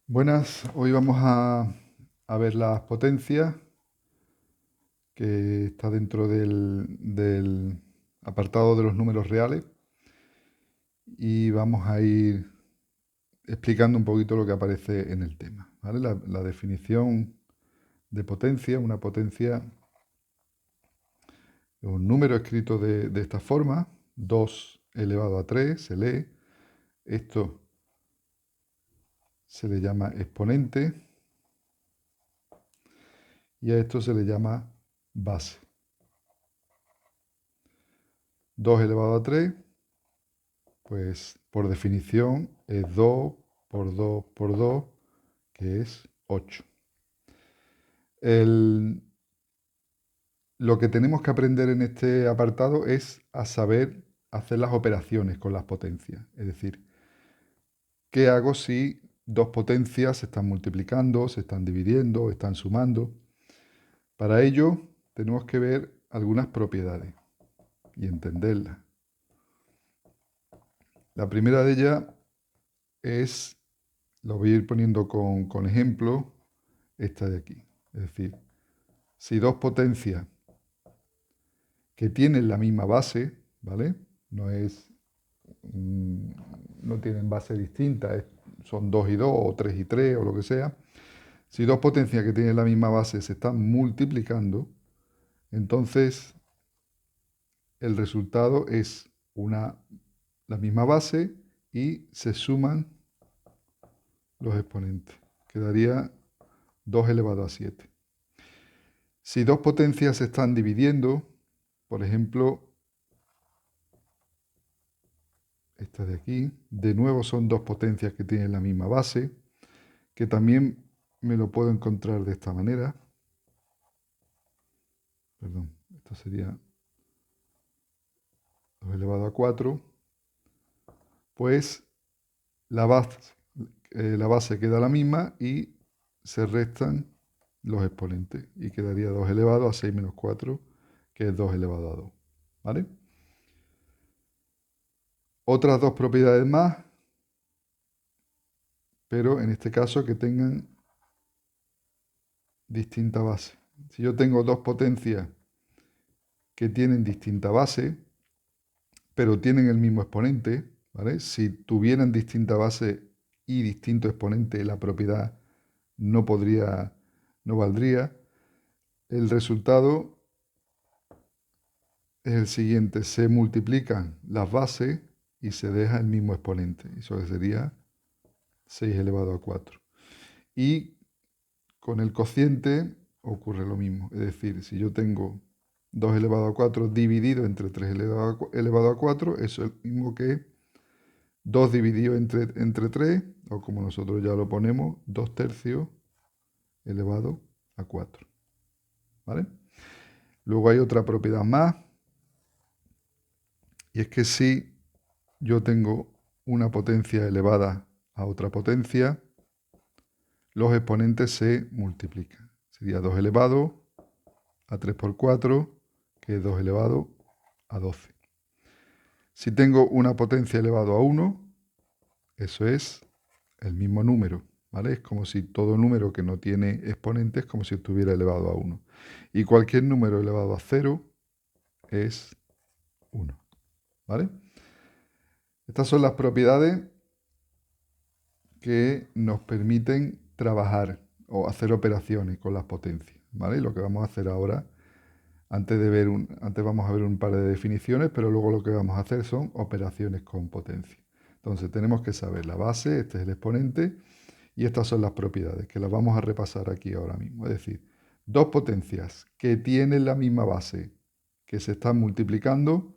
Buenas, hoy vamos a ver las potencias que está dentro del apartado de los números reales y vamos a ir explicando un poquito lo que aparece en el tema, ¿vale? La definición de potencia, una potencia es un número escrito de esta forma, 2 elevado a 3 se lee, esto se le llama exponente y a esto se le llama base. 2 elevado a 3, pues por definición es 2 por 2 por 2, que es 8. Lo que tenemos que aprender en este apartado es a saber hacer las operaciones con las potencias. Es decir, ¿qué hago si dos potencias se están multiplicando, se están dividiendo, están sumando? Para ello tenemos que ver algunas propiedades y entenderlas. La primera de ellas es, lo voy a ir poniendo con ejemplo, esta de aquí. Es decir, si dos potencias que tienen la misma base, ¿vale? No es, mm, no tienen base distinta, son 2 y 2 o 3 y 3 o lo que sea. Si dos potencias que tienen la misma base se están multiplicando, entonces el resultado es la misma base y se suman los exponentes. Quedaría 2 elevado a 7. Si dos potencias se están dividiendo, por ejemplo, esta de aquí, de nuevo son dos potencias que tienen la misma base, que también me lo puedo encontrar de esta manera. Perdón, esto sería 2 elevado a 4. Pues la base, la base queda la misma y se restan los exponentes y quedaría 2 elevado a 6 menos 4, que es 2 elevado a 2. ¿Vale? Otras dos propiedades más, pero en este caso que tengan distinta base. Si yo tengo dos potencias que tienen distinta base, pero tienen el mismo exponente, ¿vale? Si tuvieran distinta base y distinto exponente, la propiedad no podría, no valdría. El resultado es el siguiente: se multiplican las bases y se deja el mismo exponente. Eso sería 6 elevado a 4. Y con el cociente ocurre lo mismo. Es decir, si yo tengo 2 elevado a 4 dividido entre 3 elevado a 4, eso es lo mismo que 2 dividido entre 3, o como nosotros ya lo ponemos, 2 tercios elevado a 4. ¿Vale? Luego hay otra propiedad más, y es que si yo tengo una potencia elevada a otra potencia, los exponentes se multiplican. Sería 2 elevado a 3 por 4, que es 2 elevado a 12. Si tengo una potencia elevado a 1, eso es el mismo número, ¿vale? Es como si todo número que no tiene exponentes, como si estuviera elevado a 1. Y cualquier número elevado a 0 es 1, ¿vale? Estas son las propiedades que nos permiten trabajar o hacer operaciones con las potencias, ¿vale? Lo que vamos a hacer ahora, antes vamos a ver un par de definiciones, pero luego lo que vamos a hacer son operaciones con potencia. Entonces tenemos que saber la base, este es el exponente, y estas son las propiedades, que las vamos a repasar aquí ahora mismo. Es decir, dos potencias que tienen la misma base, que se están multiplicando,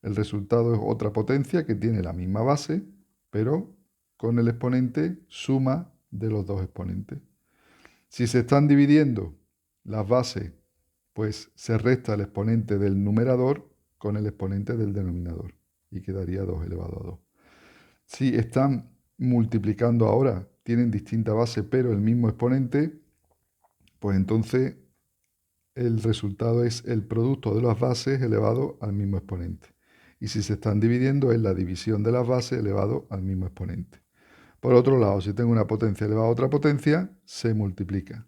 el resultado es otra potencia que tiene la misma base, pero con el exponente suma de los dos exponentes. Si se están dividiendo las bases, pues se resta el exponente del numerador con el exponente del denominador y quedaría 2 elevado a 2. Si están multiplicando ahora, tienen distinta base pero el mismo exponente, pues entonces el resultado es el producto de las bases elevado al mismo exponente. Y si se están dividiendo es la división de las bases elevado al mismo exponente. Por otro lado, si tengo una potencia elevada a otra potencia, se multiplica.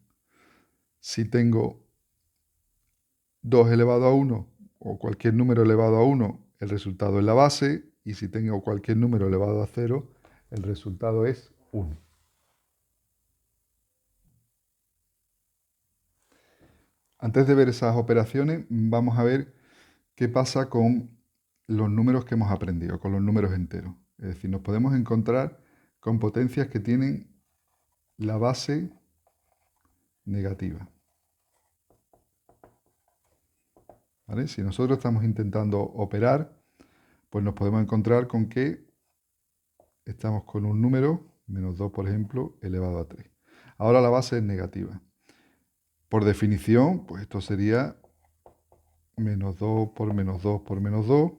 Si tengo 2 elevado a 1 o cualquier número elevado a 1, el resultado es la base, y si tengo cualquier número elevado a 0, el resultado es 1. Antes de ver esas operaciones, vamos a ver qué pasa con los números que hemos aprendido, con los números enteros. Es decir, nos podemos encontrar con potencias que tienen la base negativa. ¿Vale? Si nosotros estamos intentando operar, pues nos podemos encontrar con que estamos con un número, menos 2 por ejemplo, elevado a 3. Ahora la base es negativa. Por definición, pues esto sería menos 2 por menos 2 por menos 2,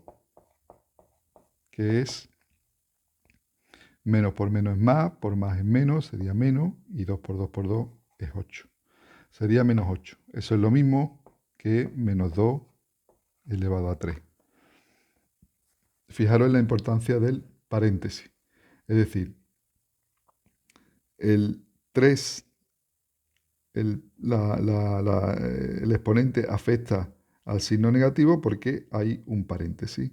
que es menos por menos es más, por más es menos, sería menos, y 2 por 2 es 8. Sería menos 8. Eso es lo mismo que menos 2 elevado a 3. Fijaros en la importancia del paréntesis. Es decir, el 3, el exponente afecta al signo negativo porque hay un paréntesis.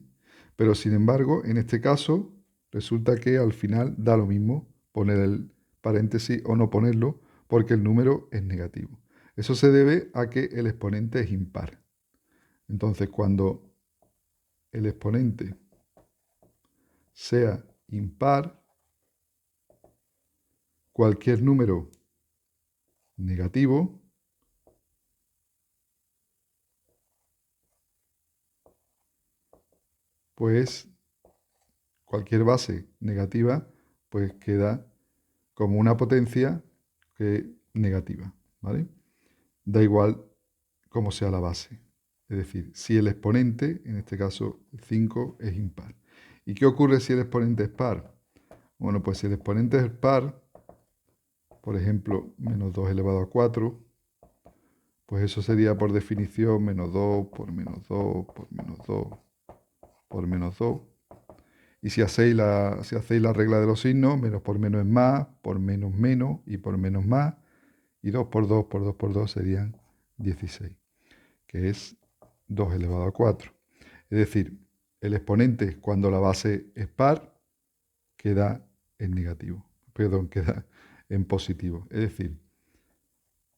Pero sin embargo, en este caso, resulta que al final da lo mismo poner el paréntesis o no ponerlo porque el número es negativo. Eso se debe a que el exponente es impar. Entonces, cuando el exponente sea impar, cualquier número negativo pues cualquier base negativa pues queda como una potencia que negativa, ¿vale? Da igual cómo sea la base. Es decir, si el exponente, en este caso 5, es impar. ¿Y qué ocurre si el exponente es par? Bueno, pues si el exponente es par, por ejemplo, menos 2 elevado a 4, pues eso sería por definición menos 2 por menos 2 por menos 2 por menos 2. Y si hacéis la regla de los signos, menos por menos es más, por menos menos y por menos más. Y 2 por 2 por 2 por 2 serían 16, que es 2 elevado a 4. Es decir, el exponente cuando la base es par queda en negativo, perdón, queda en positivo. Es decir,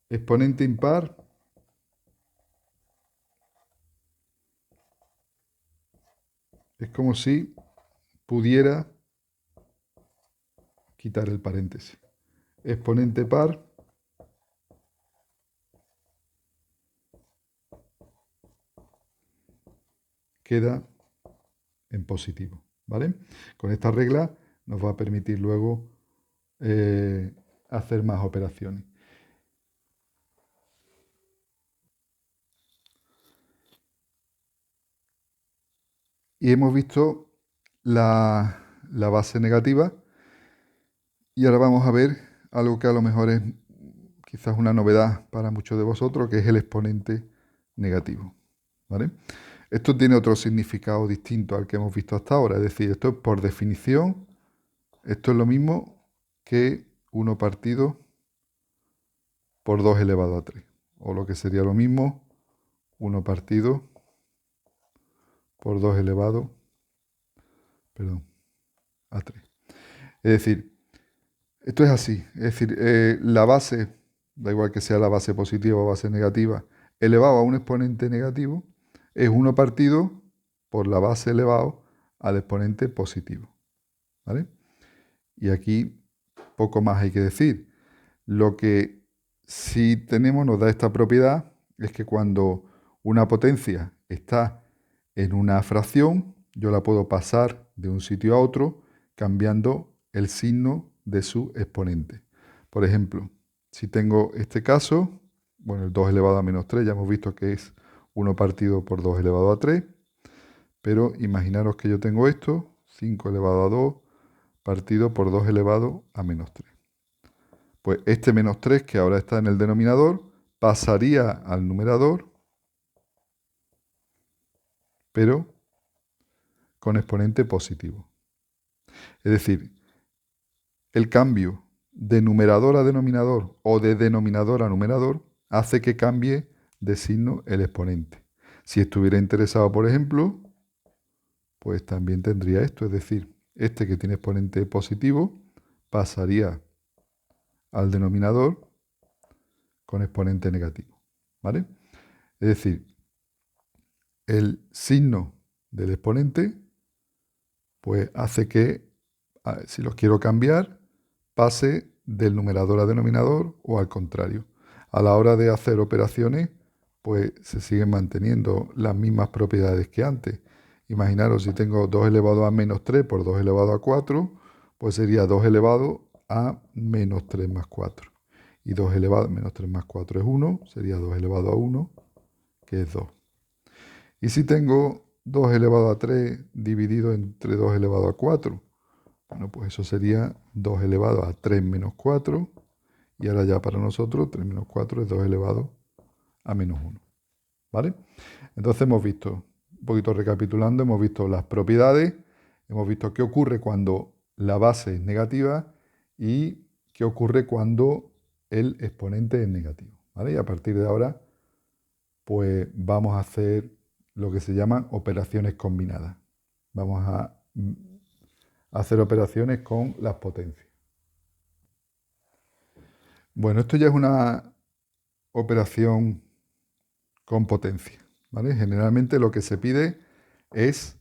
exponente impar es como si pudiera quitar el paréntesis. Exponente par queda en positivo, ¿vale? Con esta regla nos va a permitir luego hacer más operaciones. Y hemos visto la base negativa y ahora vamos a ver algo que a lo mejor es quizás una novedad para muchos de vosotros, que es el exponente negativo, ¿vale? Esto tiene otro significado distinto al que hemos visto hasta ahora, es decir, esto es por definición, esto es lo mismo que 1 partido por 2 elevado a 3, o lo que sería lo mismo, 1 partido por 2 elevado, perdón, a 3. Es decir, esto es así, es decir, la base, da igual que sea la base positiva o base negativa, elevado a un exponente negativo, es 1 partido por la base elevado al exponente positivo, ¿vale? Y aquí poco más hay que decir. Lo que sí tenemos, nos da esta propiedad, es que cuando una potencia está en una fracción, yo la puedo pasar de un sitio a otro cambiando el signo de su exponente. Por ejemplo, si tengo este caso, bueno, el 2 elevado a menos 3, ya hemos visto que es 1 partido por 2 elevado a 3, pero imaginaros que yo tengo esto, 5 elevado a 2 partido por 2 elevado a menos 3. Pues este menos 3 que ahora está en el denominador pasaría al numerador, pero con exponente positivo. Es decir, el cambio de numerador a denominador o de denominador a numerador hace que cambie de signo el exponente. Si estuviera interesado, por ejemplo, pues también tendría esto, es decir, este que tiene exponente positivo pasaría al denominador con exponente negativo, ¿vale? Es decir, el signo del exponente pues hace que, si los quiero cambiar, pase del numerador a denominador o al contrario. A la hora de hacer operaciones, pues se siguen manteniendo las mismas propiedades que antes. Imaginaros, si tengo 2 elevado a menos 3 por 2 elevado a 4, pues sería 2 elevado a menos 3 más 4. Y 2 elevado a menos 3 más 4 es 1, sería 2 elevado a 1, que es 2. Y si tengo 2 elevado a 3 dividido entre 2 elevado a 4, bueno, pues eso sería 2 elevado a 3 menos 4. Y ahora ya para nosotros 3 menos 4 es 2 elevado a menos 1. ¿Vale? Entonces hemos visto, un poquito recapitulando, hemos visto las propiedades, hemos visto qué ocurre cuando la base es negativa y qué ocurre cuando el exponente es negativo. ¿Vale? Y a partir de ahora, pues vamos a hacer lo que se llaman operaciones combinadas. Vamos a hacer operaciones con las potencias. Bueno, esto ya es una operación con potencia, ¿vale? Generalmente lo que se pide es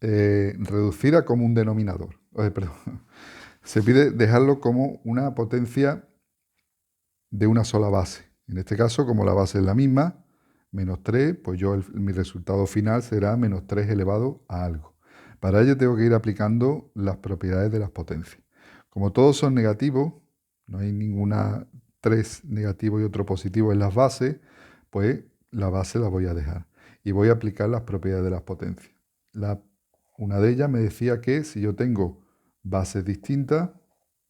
reducir a común denominador. Perdón. Se pide dejarlo como una potencia de una sola base. En este caso, como la base es la misma, menos 3, pues mi resultado final será menos 3 elevado a algo. Para ello tengo que ir aplicando las propiedades de las potencias. Como todos son negativos, no hay ninguna 3 negativo y otro positivo en las bases, pues la base la voy a dejar. Y voy a aplicar las propiedades de las potencias. Una de ellas me decía que si yo tengo bases distintas,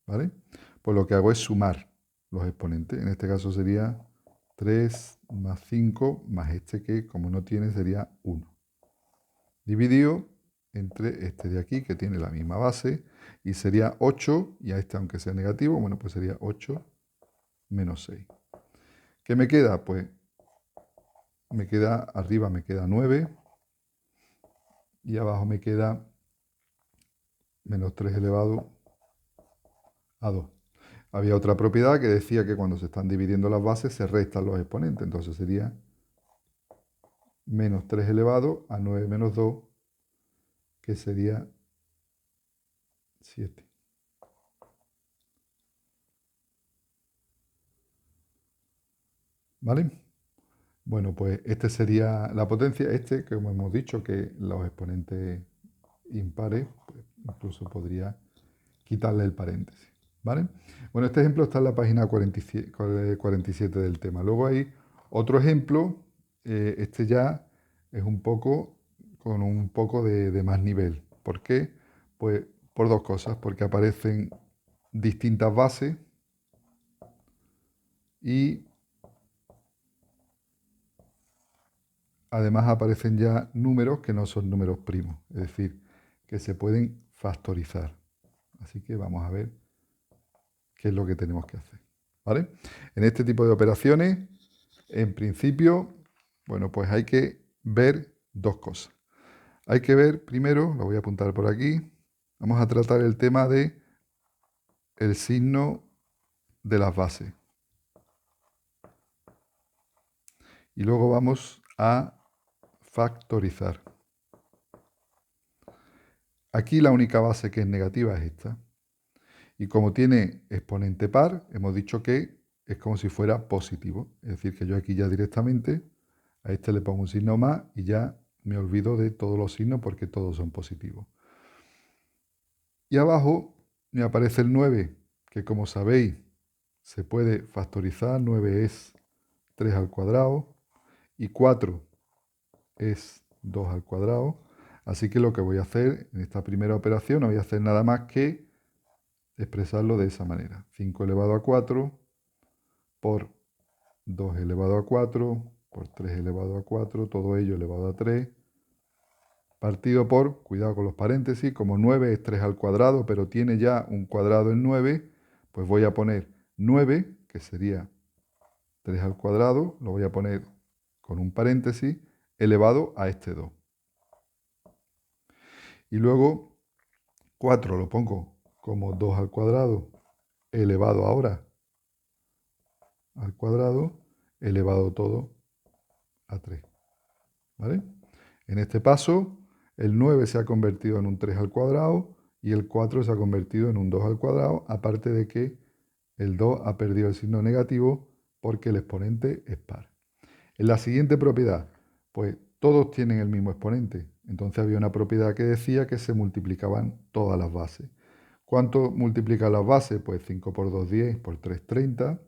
¿vale? Pues lo que hago es sumar los exponentes. En este caso sería 3 más 5 más este que, como no tiene, sería 1. Dividido entre este de aquí, que tiene la misma base, y sería 8, y a este, aunque sea negativo, bueno, pues sería 8 menos 6. ¿Qué me queda? Pues arriba me queda 9, y abajo me queda menos 3 elevado a 2. Había otra propiedad que decía que cuando se están dividiendo las bases se restan los exponentes, entonces sería menos 3 elevado a 9 menos 2, que sería 7. ¿Vale? Bueno, pues este sería la potencia. Como hemos dicho, que los exponentes impares, pues incluso podría quitarle el paréntesis. ¿Vale? Bueno, este ejemplo está en la página 47 del tema. Luego hay otro ejemplo, este ya es con un poco de más nivel. ¿Por qué? Pues por dos cosas, porque aparecen distintas bases y además aparecen ya números que no son números primos, es decir, que se pueden factorizar. Así que vamos a ver qué es lo que tenemos que hacer. ¿Vale? En este tipo de operaciones, en principio, bueno, pues hay que ver dos cosas. Hay que ver primero, lo voy a apuntar por aquí, vamos a tratar el tema de el signo de las bases. Y luego vamos a factorizar. Aquí la única base que es negativa es esta. Y como tiene exponente par, hemos dicho que es como si fuera positivo. Es decir, que yo aquí ya directamente a este le pongo un signo más y ya me olvido de todos los signos porque todos son positivos. Y abajo me aparece el 9, que como sabéis se puede factorizar. 9 es 3 al cuadrado y 4 es 2 al cuadrado. Así que lo que voy a hacer en esta primera operación no voy a hacer nada más que expresarlo de esa manera. 5 elevado a 4 por 2 elevado a 4 por 3 elevado a 4, todo ello elevado a 3, partido por, cuidado con los paréntesis, como 9 es 3 al cuadrado, pero tiene ya un cuadrado en 9, pues voy a poner 9, que sería 3 al cuadrado, lo voy a poner con un paréntesis, elevado a este 2. Y luego 4 lo pongo como 2 al cuadrado, elevado ahora al cuadrado, elevado todo a 3. ¿Vale? En este paso, el 9 se ha convertido en un 3 al cuadrado y el 4 se ha convertido en un 2 al cuadrado, aparte de que el 2 ha perdido el signo negativo porque el exponente es par. En la siguiente propiedad, pues todos tienen el mismo exponente. Entonces había una propiedad que decía que se multiplicaban todas las bases. ¿Cuánto multiplican las bases? Pues 5 por 2, 10, por 3, 30.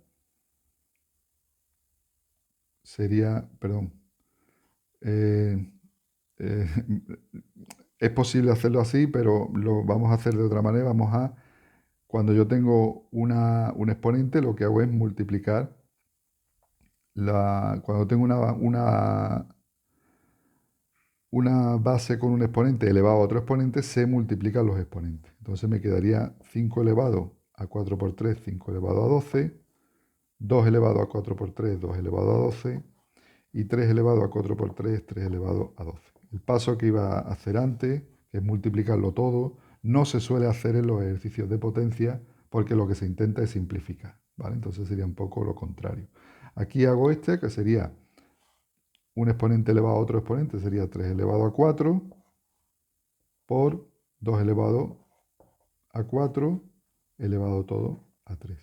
Sería, perdón, eh, eh, es posible hacerlo así, pero lo vamos a hacer de otra manera. Cuando yo tengo un exponente, lo que hago es multiplicar cuando tengo una base con un exponente elevado a otro exponente, se multiplican los exponentes. Entonces me quedaría 5 elevado a 4 por 3, 5 elevado a 12, 2 elevado a 4 por 3, 2 elevado a 12, y 3 elevado a 4 por 3, 3 elevado a 12. El paso que iba a hacer antes, que es multiplicarlo todo, no se suele hacer en los ejercicios de potencia porque lo que se intenta es simplificar, ¿vale? Entonces sería un poco lo contrario. Aquí hago este, que sería un exponente elevado a otro exponente, sería 3 elevado a 4 por 2 elevado a 4 elevado todo a 3,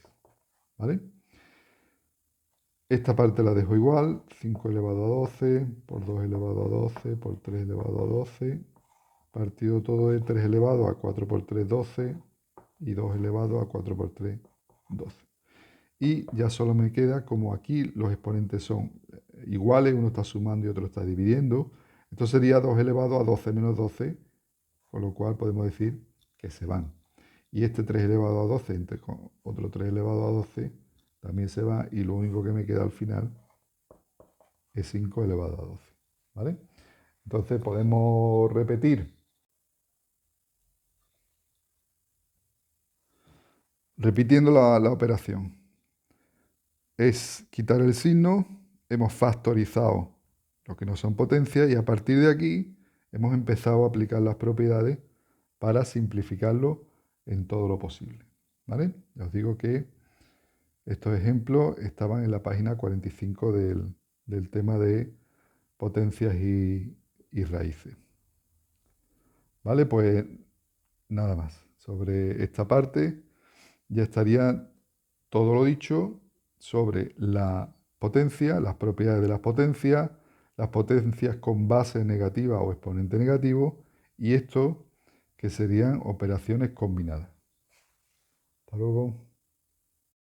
¿vale? Esta parte la dejo igual, 5 elevado a 12 por 2 elevado a 12 por 3 elevado a 12, partido todo de 3 elevado a 4 por 3, 12, y 2 elevado a 4 por 3, 12. Y ya solo me queda, como aquí los exponentes son iguales, uno está sumando y otro está dividiendo, esto sería 2 elevado a 12 menos 12, con lo cual podemos decir que se van. Y este 3 elevado a 12 entre con otro 3 elevado a 12 también se va, y lo único que me queda al final es 5 elevado a 12. ¿Vale? Entonces podemos repetir. Repitiendo la operación. Es quitar el signo, hemos factorizado lo que no son potencias y a partir de aquí hemos empezado a aplicar las propiedades para simplificarlo en todo lo posible. ¿Vale? Ya os digo que estos ejemplos estaban en la página 45 del tema de potencias y raíces. ¿Vale? Pues nada más. Sobre esta parte ya estaría todo lo dicho sobre la potencia, las propiedades de las potencias con base negativa o exponente negativo, y esto que serían operaciones combinadas. Hasta luego.